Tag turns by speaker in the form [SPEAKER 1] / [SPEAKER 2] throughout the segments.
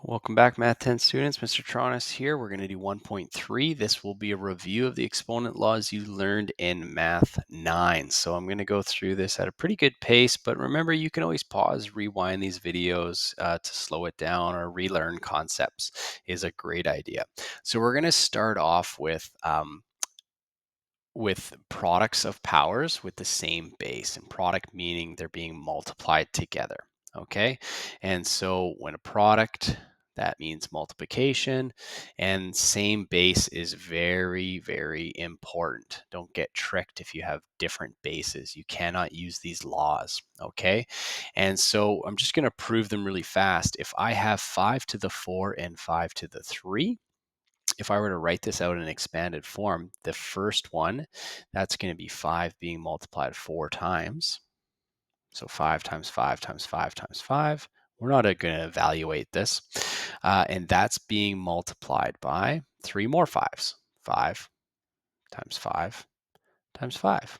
[SPEAKER 1] Welcome back, Math 10 students. Mr. Tronis here. We're going to do 1.3. This will be a review of the exponent laws you learned in Math 9. So I'm going to go through this at a pretty good pace, but remember you can always pause, rewind these videos to slow it down or relearn concepts is a great idea. So we're going to start off with products of powers with the same base, and product meaning they're being multiplied together. Okay, and so when a product, that means multiplication, and same base is very, very important. Don't get tricked if you have different bases. You cannot use these laws. Okay, and so I'm just going to prove them really fast. If I have 5 to the 4 and 5 to the 3, if I were to write this out in expanded form, the first one, that's going to be 5 being multiplied 4 times. So 5 times 5 times 5 times 5. We're not going to evaluate this. And that's being multiplied by 3 more 5s. 5 times 5 times 5.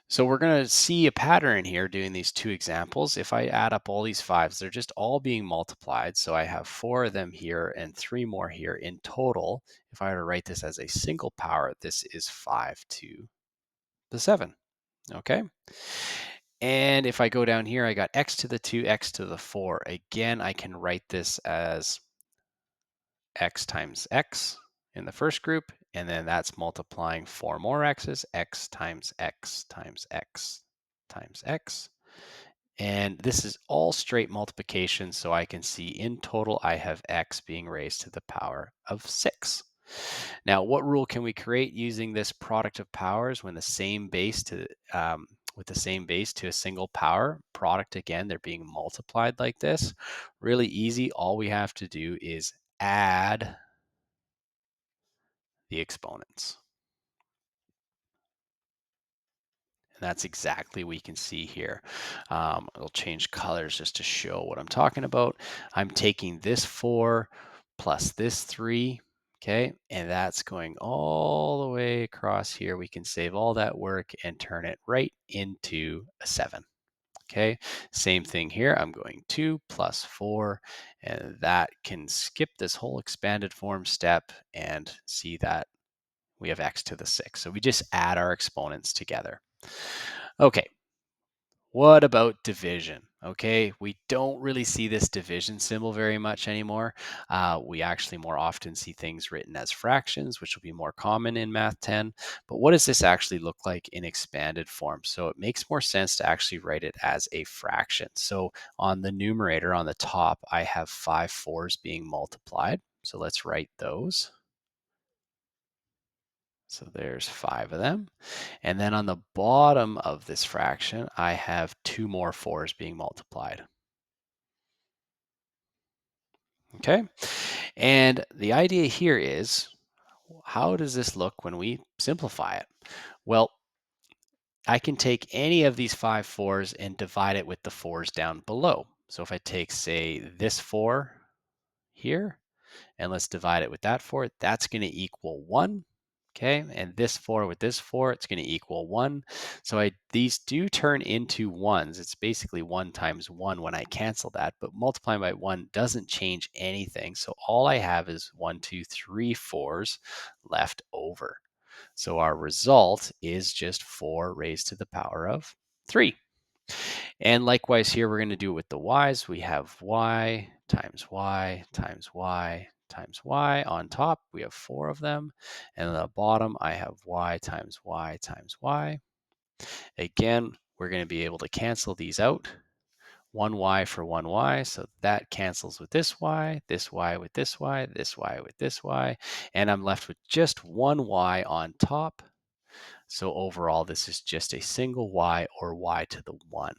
[SPEAKER 1] So we're going to see a pattern here doing these two examples. If I add up all these 5s, they're just all being multiplied. So I have 4 of them here and 3 more here. In total, if I were to write this as a single power, this is 5 to the 7. Okay. And if I go down here, I got x to the 2, x to the 4. Again, I can write this as x times x in the first group, and then that's multiplying 4 more x's, x times x times x times x. And this is all straight multiplication, so I can see in total I have x being raised to the power of 6. Now, what rule can we create using this product of powers when the same base to with the same base to a single power? Product, again, they're being multiplied like this. Really easy. All we have to do is add the exponents. And that's exactly what we can see here. It'll change colors just to show what I'm talking about. I'm taking this 4 plus this 3, okay? And that's going all the way across here. We can save all that work and turn it right into a 7. Okay, same thing here. I'm going 2 plus 4, and that can skip this whole expanded form step and see that we have x to the 6. So we just add our exponents together. Okay, what about division? Okay, we don't really see this division symbol very much anymore. We actually more often see things written as fractions, which will be more common in Math 10. But what does this actually look like in expanded form? So it makes more sense to actually write it as a fraction. So on the numerator on the top, I have 5 4s being multiplied. So let's write those. So there's 5 of them. And then on the bottom of this fraction, I have 2 more 4s being multiplied. Okay. And the idea here is, how does this look when we simplify it? Well, I can take any of these 5 4s and divide it with the 4s down below. So if I take, say, this 4 here, and let's divide it with that 4, that's going to equal 1. Okay, and this 4 with this 4, it's going to equal 1. So these do turn into 1s. It's basically 1 times 1 when I cancel that, but multiplying by 1 doesn't change anything. So all I have is 1, 2, 3 4s left over. So our result is just 4 raised to the power of 3. And likewise here, we're going to do it with the y's. We have y times y times y times y. On top, we have 4 of them. And on the bottom, I have y times y times y. Again, we're going to be able to cancel these out. 1y for 1y, so that cancels with this y with this y, this y with this y, and I'm left with just one y on top. So overall, this is just a single y, or y to the 1.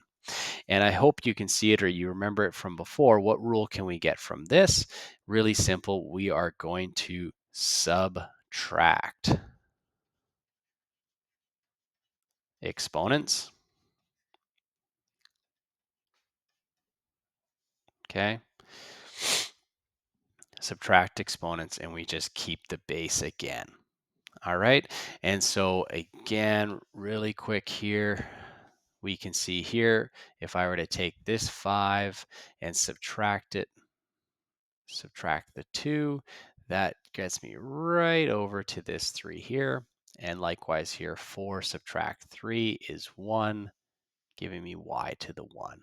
[SPEAKER 1] And I hope you can see it, or you remember it from before. What rule can we get from this? Really simple. We are going to subtract exponents. Okay. Subtract exponents, and we just keep the base again. All right. And so again, really quick here, we can see here, if I were to take this 5 and subtract it subtract the 2. That gets me right over to this 3 here. And likewise here, 4 subtract 3 is 1, giving me y to the 1.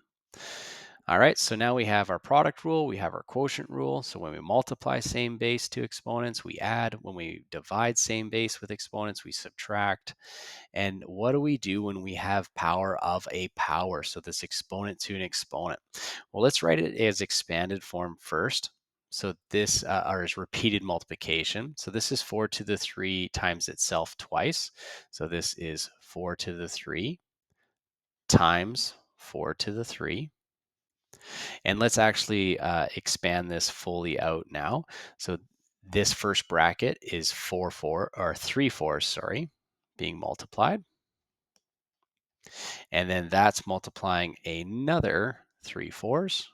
[SPEAKER 1] All right, so now we have our product rule, we have our quotient rule. So when we multiply same base to exponents, we add. When we divide same base with exponents, we subtract. And what do we do when we have power of a power? So this exponent to an exponent. Well, let's write it as expanded form first. So this is repeated multiplication. So this is 4 to the 3 times itself twice. So this is 4 to the 3 times 4 to the 3. And let's actually expand this fully out now. So this first bracket is 3 fours, sorry, being multiplied. And then that's multiplying another 3 fours.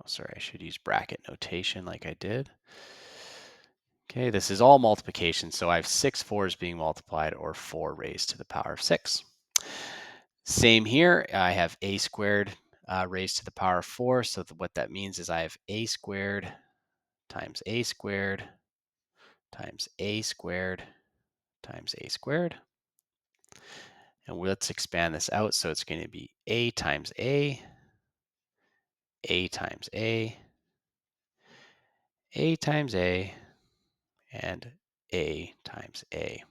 [SPEAKER 1] Oh, sorry, I should use bracket notation like I did. Okay, this is all multiplication. So I have 6 fours being multiplied, or 4 raised to the power of 6. Same here, I have a squared raised to the power of 4. So what that means is I have a squared times a squared times a squared times a squared. And let's expand this out. So it's going to be a times a times a times a, and a times a.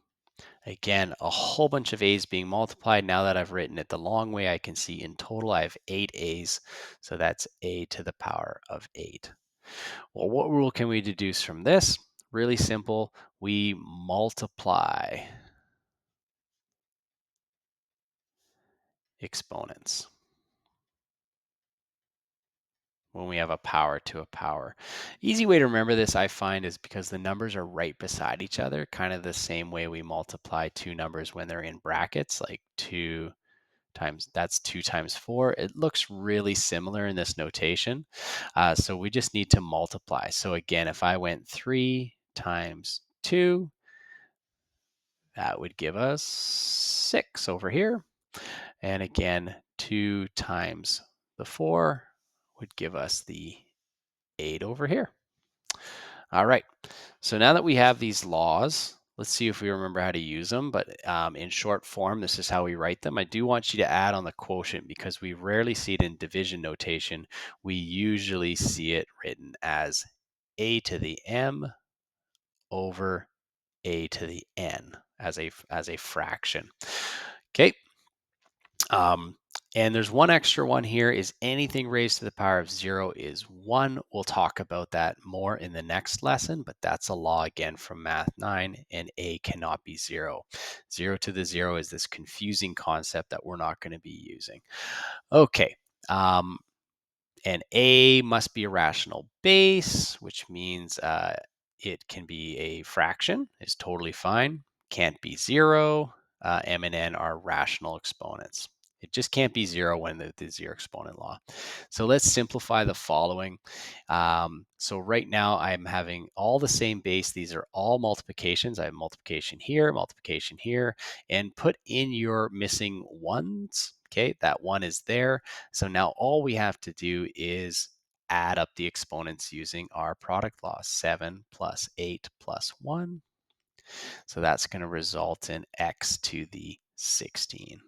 [SPEAKER 1] Again, a whole bunch of a's being multiplied. Now that I've written it the long way, I can see in total I have 8 a's. So that's a to the power of 8. Well, what rule can we deduce from this? Really simple. We multiply exponents when we have a power to a power. Easy way to remember this, I find, is because the numbers are right beside each other, kind of the same way we multiply two numbers when they're in brackets, like 2 times, that's 2 times 4. It looks really similar in this notation. So we just need to multiply. So again, if I went 3 times 2, that would give us 6 over here. And again, 2 times the 4 would give us the 8 over here. All right, so now that we have these laws, let's see if we remember how to use them. But in short form, this is how we write them. I do want you to add on the quotient because we rarely see it in division notation. We usually see it written as a to the m over a to the n as a fraction. Okay. And there's one extra one here, is anything raised to the power of 0 is 1. We'll talk about that more in the next lesson, but that's a law again from Math 9, and a cannot be 0. 0 to the 0 is this confusing concept that we're not going to be using. Okay. And a must be a rational base, which means it can be a fraction, is totally fine. Can't be 0. M and n are rational exponents. It just can't be 0 when the 0 exponent law. So let's simplify the following. So right now I'm having all the same base. These are all multiplications. I have multiplication here, and put in your missing ones. Okay, that 1 is there. So now all we have to do is add up the exponents using our product law. 7 plus 8 plus 1. So that's going to result in x to the 16.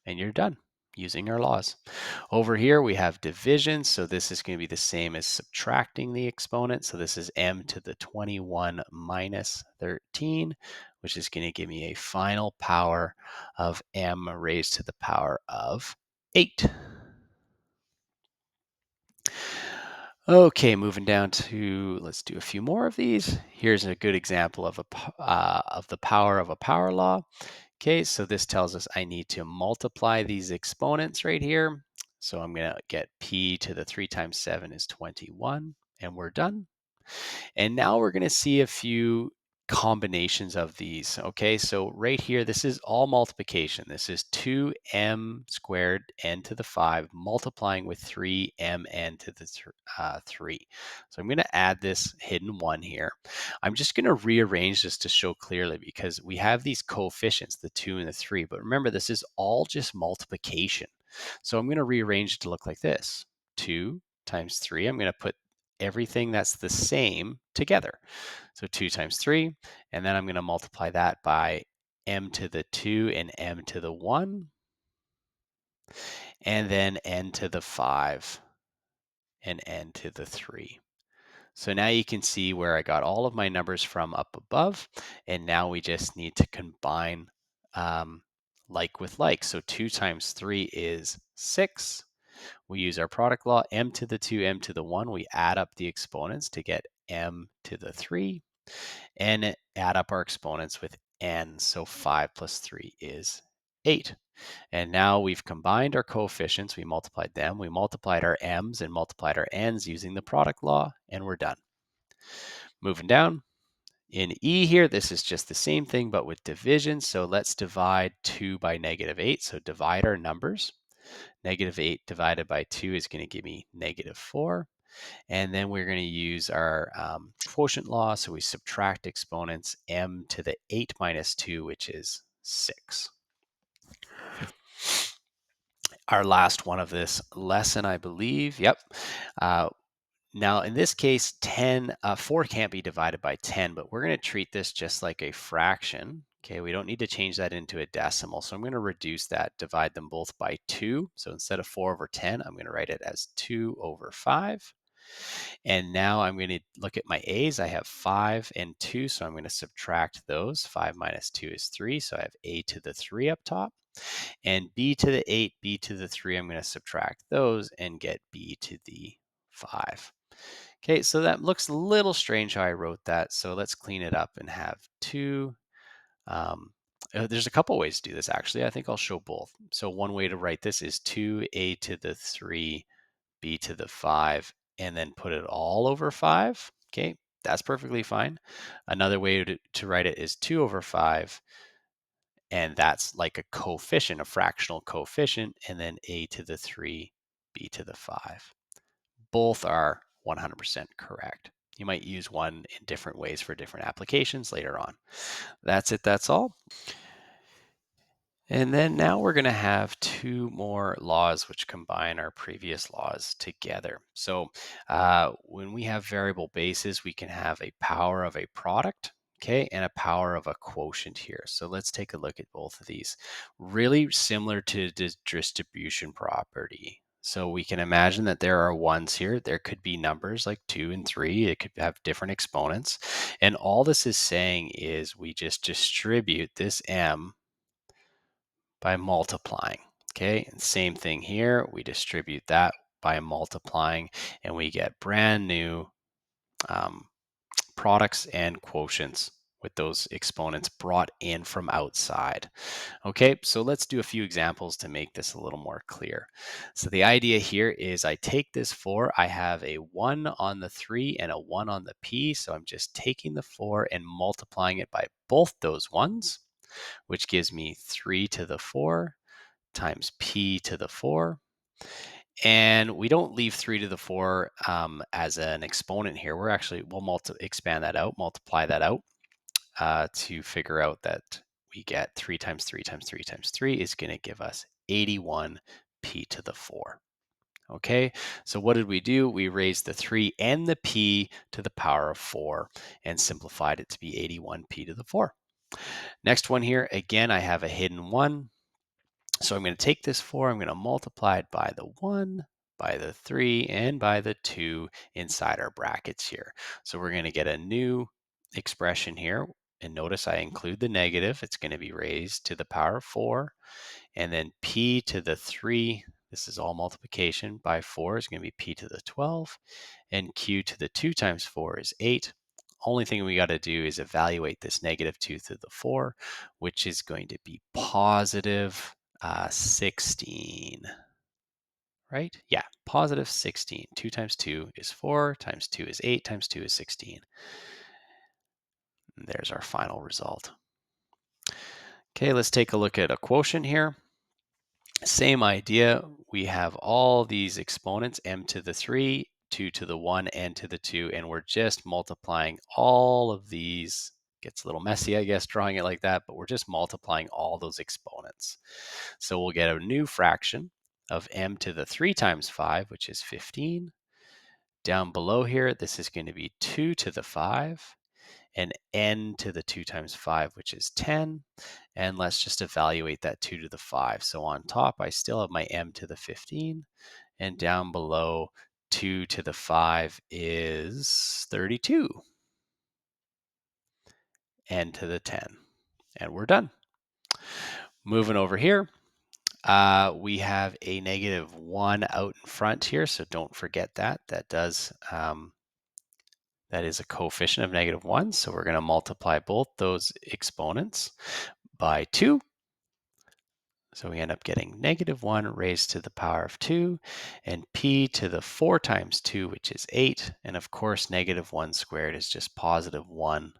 [SPEAKER 1] And you're done using our laws. Over here we have division. So this is going to be the same as subtracting the exponent. So this is m to the 21 minus 13, which is going to give me a final power of m raised to the power of 8. Okay, moving down to, let's do a few more of these. Here's a good example of the power of a power law. Okay, so this tells us I need to multiply these exponents right here. So I'm going to get p to the 3 times 7 is 21, and we're done. And now we're going to see a few combinations of these. Okay, so right here, this is all multiplication. This is 2m squared n to the 5 multiplying with 3mn to the 3. So I'm going to add this hidden 1 here. I'm just going to rearrange this to show clearly because we have these coefficients, the 2 and the 3. But remember, this is all just multiplication. So I'm going to rearrange it to look like this. 2 times 3, I'm going to put everything that's the same together. So 2 times 3, and then I'm going to multiply that by m to the 2 and m to the 1, and then n to the 5 and n to the 3. So now you can see where I got all of my numbers from up above, and now we just need to combine like with like. So 2 times 3 is 6. We use our product law, m to the 2, m to the 1. We add up the exponents to get m to the 3, and add up our exponents with n. So 5 plus 3 is 8. And now we've combined our coefficients. We multiplied them. We multiplied our m's and multiplied our n's using the product law, and we're done. Moving down. In E here, this is just the same thing, but with division. So let's divide 2 by -8. So divide our numbers. -8 divided by 2 is going to give me -4. And then we're going to use our quotient law. So we subtract exponents, m to the 8 minus 2, which is 6. Our last one of this lesson, I believe. Yep. Now, in this case, 4 can't be divided by 10, but we're going to treat this just like a fraction. Okay, we don't need to change that into a decimal. So I'm going to reduce that, divide them both by 2. So instead of 4 over 10, I'm going to write it as 2 over 5. And now I'm going to look at my a's. I have 5 and 2, so I'm going to subtract those. 5 minus 2 is 3, so I have a to the 3 up top. And b to the 8, b to the 3, I'm going to subtract those and get b to the 5. Okay, so that looks a little strange how I wrote that. So let's clean it up and have 2. There's a couple ways to do this, actually. I think I'll show both. So one way to write this is 2a to the 3, b to the 5, and then put it all over 5. Okay, that's perfectly fine. Another way to write it is 2 over 5, and that's like a coefficient, a fractional coefficient, and then a to the 3, b to the 5. Both are 100% correct. You might use one in different ways for different applications later on. That's it, that's all. And then now we're going to have 2 more laws which combine our previous laws together. So when we have variable bases, we can have a power of a product, okay, and a power of a quotient here. So let's take a look at both of these. Really similar to the distribution property. So we can imagine that there are ones here. There could be numbers like 2 and 3. It could have different exponents. And all this is saying is we just distribute this m by multiplying. Okay, and same thing here. We distribute that by multiplying, and we get brand new products and quotients with those exponents brought in from outside. Okay, so let's do a few examples to make this a little more clear. So the idea here is I take this 4, I have a 1 on the 3 and a 1 on the p, so I'm just taking the 4 and multiplying it by both those ones, which gives me 3 to the 4 times p to the 4. And we don't leave 3 to the 4 as an exponent here. We'll expand that out, multiply that out to figure out that we get 3 times 3 times 3 times 3 is going to give us 81 p to the 4. Okay, so what did we do? We raised the 3 and the p to the power of 4 and simplified it to be 81 p to the 4. Next one here, again, I have a hidden 1. So I'm going to take this 4, I'm going to multiply it by the 1, by the 3, and by the 2 inside our brackets here. So we're going to get a new expression here. And notice I include the negative. It's going to be raised to the power of 4. And then p to the 3, this is all multiplication, by 4 is going to be p to the 12. And q to the 2 times 4 is 8. Only thing we got to do is evaluate this -2 to the 4, which is going to be positive 16, right? Yeah, positive 16. 2 times 2 is 4, times 2 is 8, times 2 is 16. And there's our final result. Okay, let's take a look at a quotient here. Same idea. We have all these exponents, m to the 3, 2 to the 1, n to the 2, and we're just multiplying all of these. Gets a little messy, I guess, drawing it like that, but we're just multiplying all those exponents. So we'll get a new fraction of m to the 3 times 5, which is 15, Down below here, this is going to be 2 to the 5 and n to the 2 times 5, which is 10. And let's just evaluate that 2 to the 5. So on top, I still have my m to the 15. And down below, 2 to the 5 is 32. N to the 10. And we're done. Moving over here, we have a -1 out in front here, so don't forget that. That is a coefficient of -1, so we're going to multiply both those exponents by 2. So we end up getting -1 raised to the power of 2, and p to the 4 times 2, which is 8. And of course, -1 squared is just +1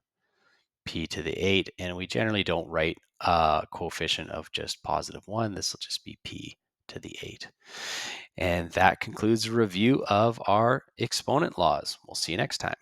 [SPEAKER 1] p to the 8. And we generally don't write a coefficient of just +1. This will just be p to the 8. And that concludes the review of our exponent laws. We'll see you next time.